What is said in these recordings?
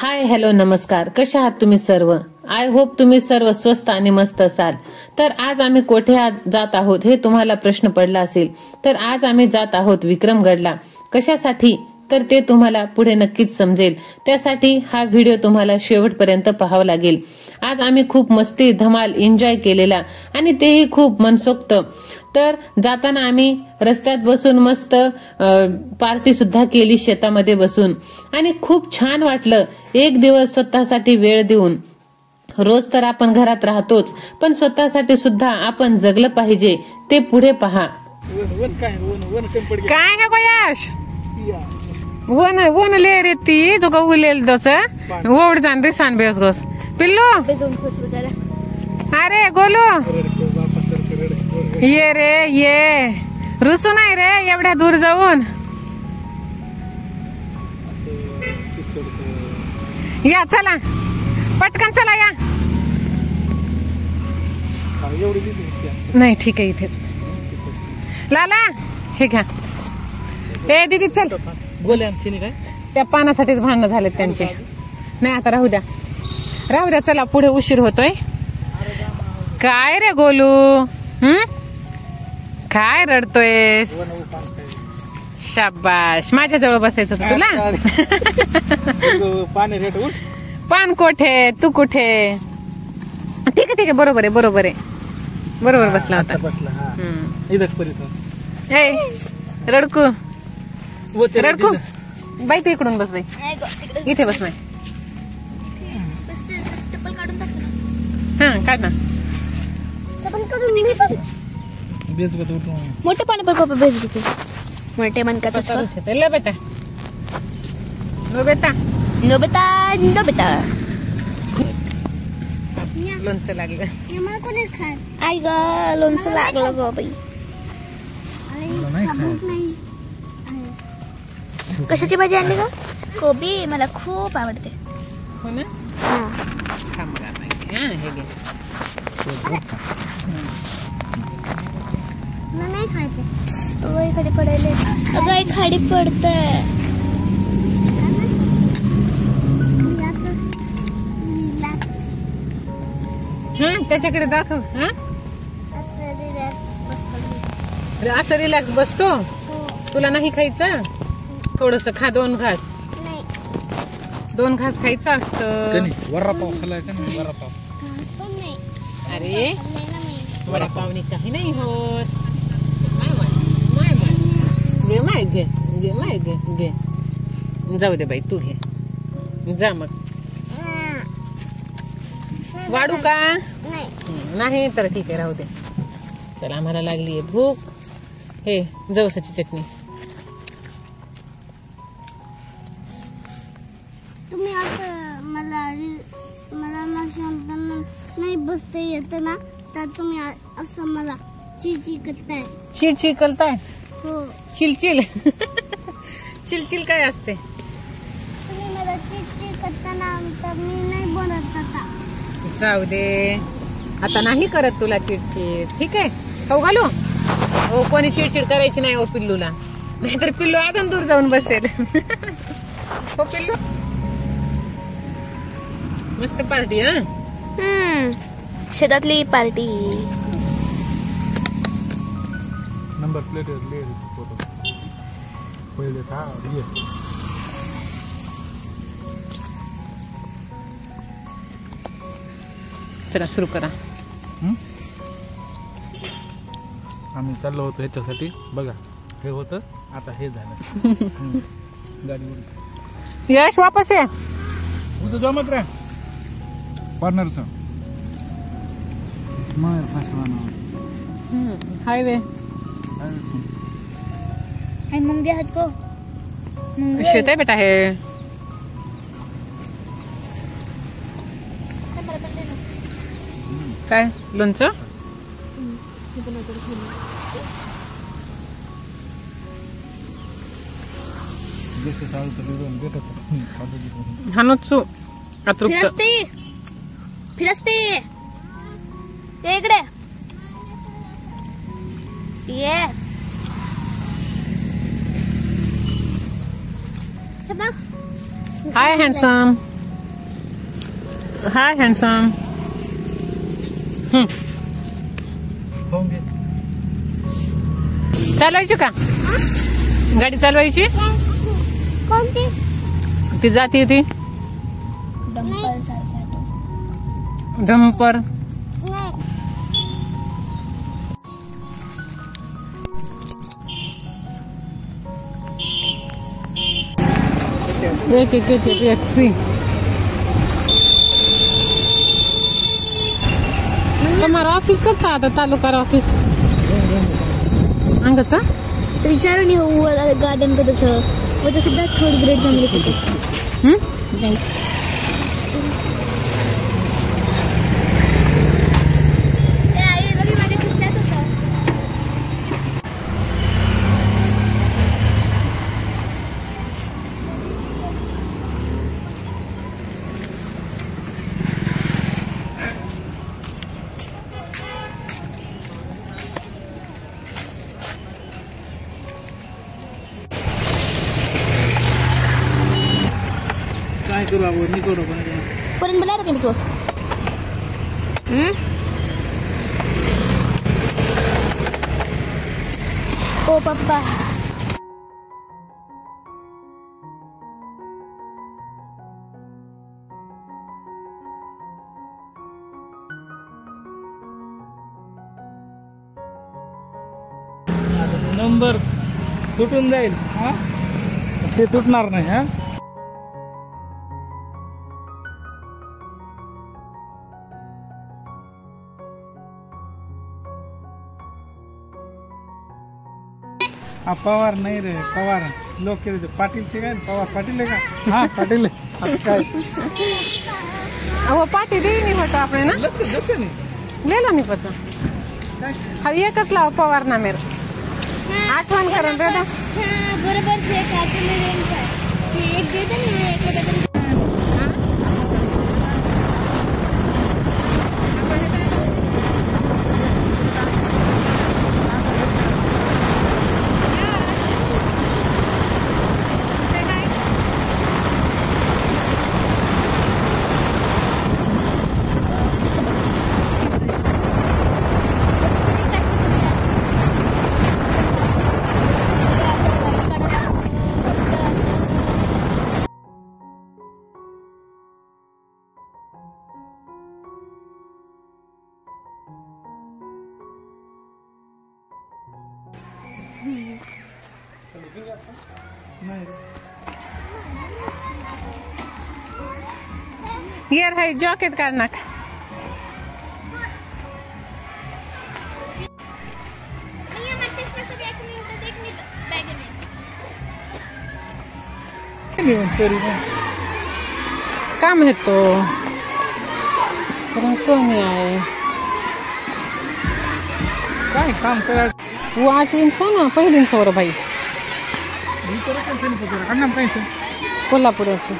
Hi hello नमस्कार, कशा आहात तुम्ही सर्व? आय होप तुम्ही सर्व स्वस्त आणि मस्त असाल. तर आज आम्ही कोठे जात आहोत हे तुम्हाला प्रश्न पडला असेल. तर आज आम्ही जात आहोत विक्रमगडला. कशासाठी तर ते तुम्हाला पुढे नक्कीच समजेल. त्यासाठी हा व्हिडिओ तुम्हाला शेवटपर्यंत पाहावा लागेल. आज आम्ही खूप मस्ती धमाल एन्जॉय केलेला आणि तेही खूप मनसोक्त. तर जाताना आम्ही रस्त्यात बसून मस्त पार्टी सुद्धा केली शेतामध्ये बसून आणि खूप छान वाटलं. एक दिवस स्वतःसाठी वेळ देऊन. रोज तर आपण घरात राहतोच, पण स्वतःसाठी सुद्धा आपण जगलं पाहिजे. ते पुढे पहा. काय नको यश वन वन ले रे ती तुका उलेल दोच ओढ जाण रे सान बेस गोस पिल्लू. अरे गोलू ये रे ये रुसू नाही रे एवढ्या दूर जाऊन. या चला पटकन चला या. नाही ठीक आहे इथेच. लाला हे घ्या. ए दीदी चल. गोले आमची नाही काय त्या पानासाठीच भांडणं झालेत त्यांचे. नाही आता राहू द्या राहू द्या. चला पुढे उशीर होतोय. काय रे गोलू काय रडतोय? शाबाश माझ्या जवळ बसायचं होतं तुला. पान कोठे तू कुठे? ठीक आहे बरोबर आहे बरोबर आहे बरोबर बसला होता. रडकू रडकू बाई तू इकडून बस बाई. इथे बस बाई. हा काढ ना. मोठे पाणी पर पापा भेज देते. मोठे मन का ले बेटा नो बेटा नो बेटा नो बेटा. लोणचं लागलं. आई ग लोणचं लागलं ग बाई. कशाची भाजी आणली ग? कोबी मला खूप आवडते. हो ना. खा मग आता. हे घे. नाही खायचं. अगं खाली पडायला. अगं खाली पडतंय. त्याच्याकडे दाखव. असं रिलॅक्स बसतो. तुला नाही खायचं? थोडस खा. 2 घास 2 घास खायचं असतं. वडापाव खाल्लाय का नाही? वडापाव अरे वडापावनी काही नाही होत. घे जाऊ दे बाई तू घे जा. मग वाढू का? नाही तर ठीक आहे राहू दे. चला आम्हाला लागली आहे भूक. हे जवसाची चटणी. तुम्ही असं मला नाही बसता येत ना, तर तुम्ही असं मला चिची करताय. चिल करताय? हो. चिल चिल काय असते? तुम्ही मला चिची करताना तर मी नाही बोलत आता. जाऊ दे आता नाही करत तुला चिडचिड. ठीक आहे खाऊ घालू. हो कोणी चिडचिड करायची नाही हो पिल्लूला, नाहीतर पिल्लू अजून दूर जाऊन बसेल. हो पिल्लू मस्त पार्टी. शेतातली पार्टी. नंबर प्लेट फोटो पहिले था. चला सुरू करा. आम्ही चाललो होतो ह्याच्यासाठी. बघा हे होतं आता हे झालं. गाडी यश वापस ये. उद्या जमत रे पार्टनरचं हायवे मुंगे हात को शेत आहे बेटा. हे काय लोणचं? हानोत्सू अतृप्त. फिरस्ती इकडे ये. हाय हँडसम. हाय हँडसम. खाऊन घे. चालवायची का गाडी चालवायची? कोणती? ती जाती ती डंपर सारखा. डंपर. नाही. एक फ्री. તમારો ઓફિસ કચ્છા હતા તાલુકા ઓફિસ અંગचा विचारून येऊ गार्डन कडे सर सुद्धा थर्ड ग्रेड चांगले होते. काय करू बाबू निघू नको. पर्यंत बोला रे तू. ओ पप्पा. नंबर तुटून जाईल. हा ते तुटणार नाही. हा पवार नाही रे पवार लोक केले पाटीलचे काय पवार पाटील आहे का? हा पाटील काय हो पाठी देईनी होतो आपण ना नाही लिहिलं नाही पच हा एकच लाव पवार ना मेर आठवण करून रे. बरोबर जे काय एक देते ना एक यार है जॉकेट काढणार काम है तो कोणी आहे काय काम करा. वो आठवींचा ना पहिलींचा वर बाई कोल्हापुराची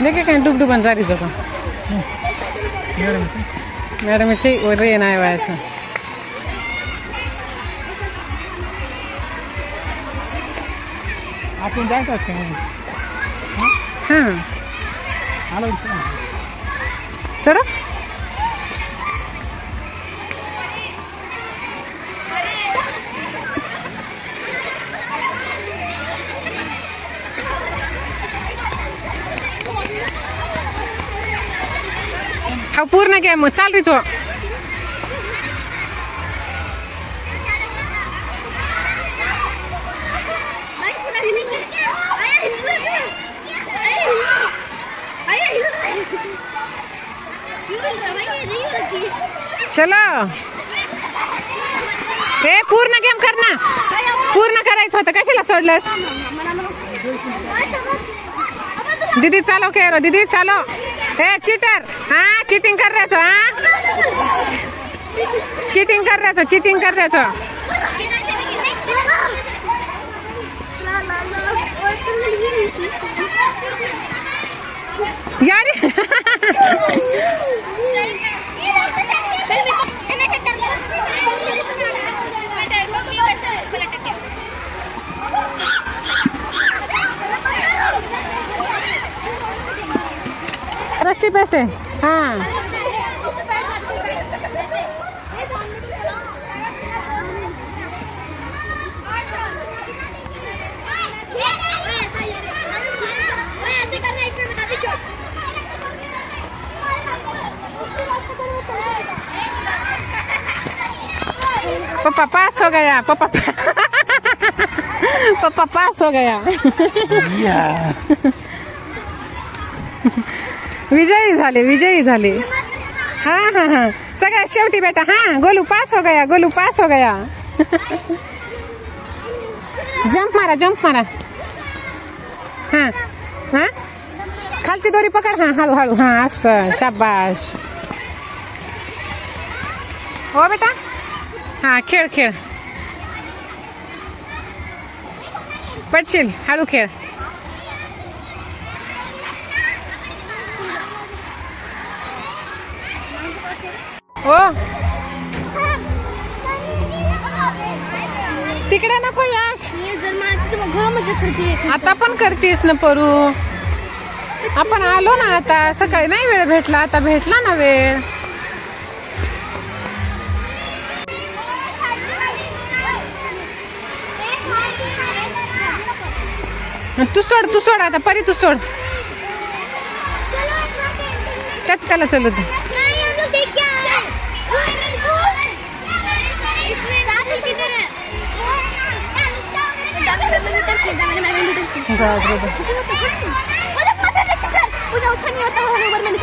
देखे काय डुबडुबन जारीचं का मॅडमची रे नाही व्हायचं. आपण जायचं का हा आलो चढ हा पूर्ण घ्या मग चाल रे तो चलो हे पूर्ण गेम कर ना पूर्ण करायचं होतं कशाला सोडलंस दीदी चालो कह दीदी चालो ए चीटर हाँ चीटिंग कर रहे थे हाँ चीटिंग कर रहे थे यार रस्सी पे से, हाँ पापा पास हो गया, पापा पापा पास हो गया। विजयी झाले, विजयी झाले। हाँ हाँ हाँ सगळ्यात शेवटी बेटा, हाँ गोलू पास हो गया, गोलू पास हो गया। जंप मारा, जंप मारा। हाँ हाँ खालची दोरी पकड, हाँ हळू हळू, हाँ असं, शाबाश। हो बेटा, हाँ खेळ खेळ, पडशील, हळू खेळ। हो तिकडे नको यश, आता पण करतेस ना परू, आपण आलो ना आता, सकाळी नाही वेळ भेटला, आता भेटला ना वेळ। तू सोड आता, परी तू सोड, त्याच त्याला चलू दे।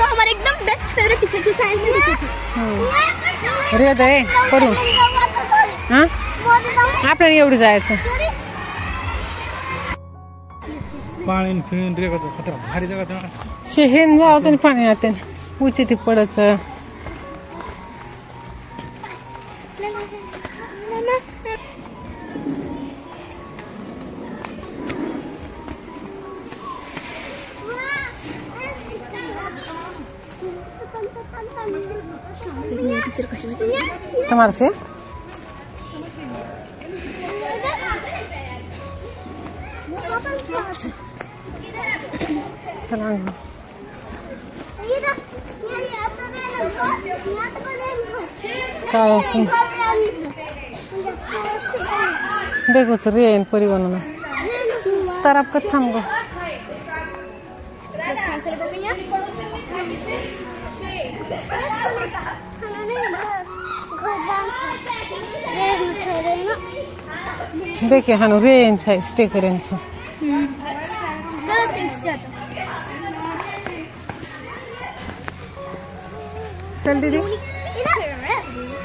हमारे एकदम बेस्ट फेवरेट टीचर थी, साइंस में टीचर थी। रे दे करू, हाँ आपल्याला एवढं जायचं। पाणी फिरून रेगाचं खतरा भारी जगा, शेहेन जायचं आणि पाणी आते उची ती पडच। तुम्हारे से देखो रे परिवहन तर आपका थाम गो देखिए हाँ रेंज है स्टेक रेंज है। चल दीदी,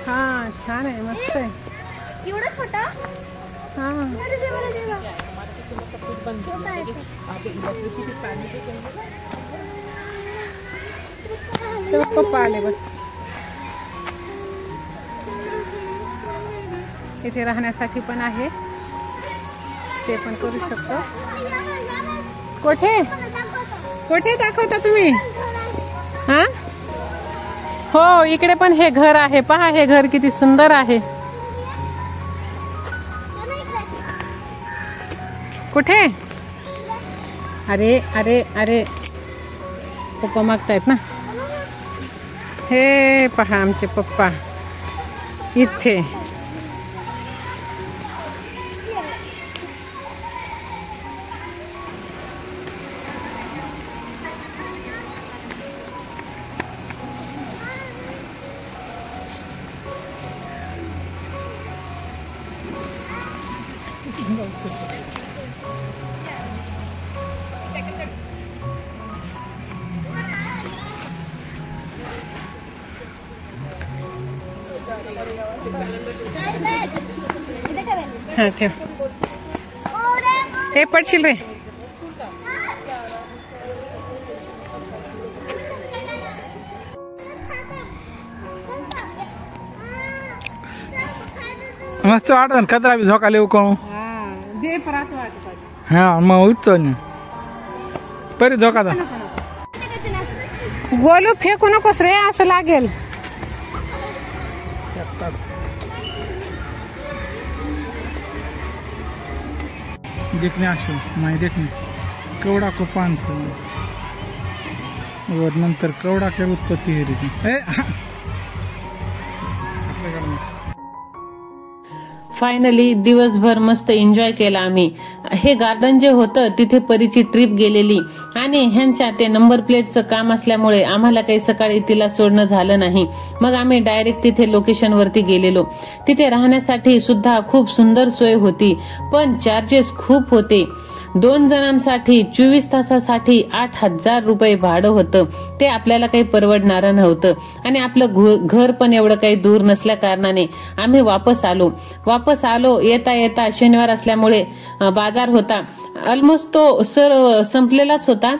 हाँ छान आहे, मस्त आहे, एवढा छोटा, हाँ पप्पा आले बघ। इथे राहण्यासाठी पण आहे, स्टे पण करू शकतो। कोठे कोठे दाखवता तुम्ही? हाँ हो इकडे पण हे घर आहे, पहा हे घर किती सुंदर आहे। कुठे? अरे अरे अरे पप्पा मागतायत ना, हे पहा आमचे पप्पा इथे। हाँ ठेव, हे पडशील रे। मस्त वाटत कचरा बी झोका लेऊ कोण, दे पराच हा मग उठतो ना परी झोका दा। गोलू फेकू नकोस रे, असं लागेल। देखने आशो माय देखने केवढा को 500 वर नंतर कवडा काय उत्पत्ती आहे रे. फायनली दिवसभर मस्त एन्जॉय केला आम्ही. हे गार्डन जे होतं तिथे परीची ट्रिप गेलेली आणि ह्यांच्या ते नंबर प्लेटचं काम असल्यामुळे आम्हाला काही सकाळी तिला सोडणं झालं नाही. मग आम्ही डायरेक्ट तिथे लोकेशन वरती गेलेलो. तिथे राहण्यासाठी सुद्धा खूप सुंदर सोय होती, पण चार्जेस खूप होते. 2 जणांसाठी 24 तासासाठी 8,000 रुपये भाडं होतं. ते आपल्याला काही परवडणारं नव्हतं आणि आपलं घर पण एवढं काही दूर नसल्या कारणाने आम्ही वापस आलो. येता येता शनिवार असल्यामुळे बाजार होता. ऑलमोस्ट तो संपलेलाच होता,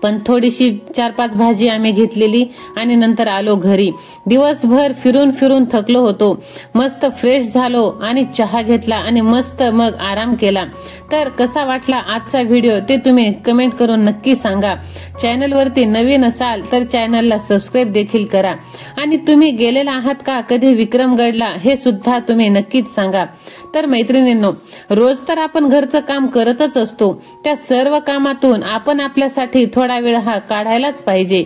पण थोडीशी 4-5 भाजी आम्ही घेतलेली आणि नंतर आलो घरी. दिवसभर फिरून थकलो होतो. मस्त फ्रेश झालो आणि चहा घेतला आणि मस्त मग आराम केला. तर कसा वाटला आजचा व्हिडिओ ते तुम्ही कमेंट करून नक्की सांगा. चॅनलवरती नवीन असाल तर चॅनलला सबस्क्राईब देखील करा आणि तुम्ही गेलेला आहात का कधी विक्रमगडला हे सुद्धा तुम्ही नक्कीच सांगा. तर मैत्रिणींनो, रोज तर आपण घरचं काम करतच असतो. त्या सर्व कामातून आपण आपल्यासाठी थोडा वेळ हा काढायलाच पाहिजे.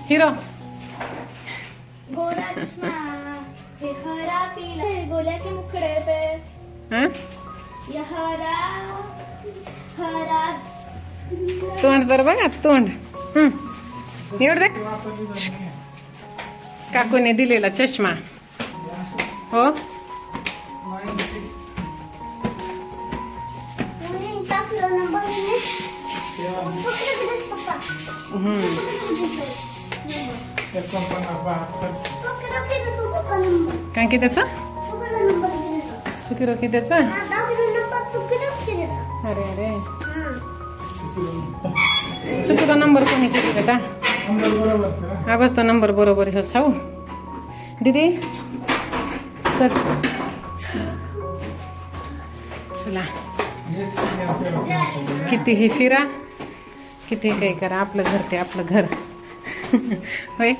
हिरो गोरा चश्मा है हरा पीला है गोल्या के मुखड़े पे हाँ? ये हरा हरा तोंड तर बघा तोंड. एवढं दे. काकूने दिलेला चष्मा. हो टाकलं नंबर काय की त्याचा चुकी रोखी त्याचा. अरे अरे चुकीचा नंबर कोणी किती बेटा. हा बस तो नंबर बरोबर हे साऊ दीदी. सर चला, कितीही फिरा किती काही करा, आपलं घर ते आपलं घर. होय.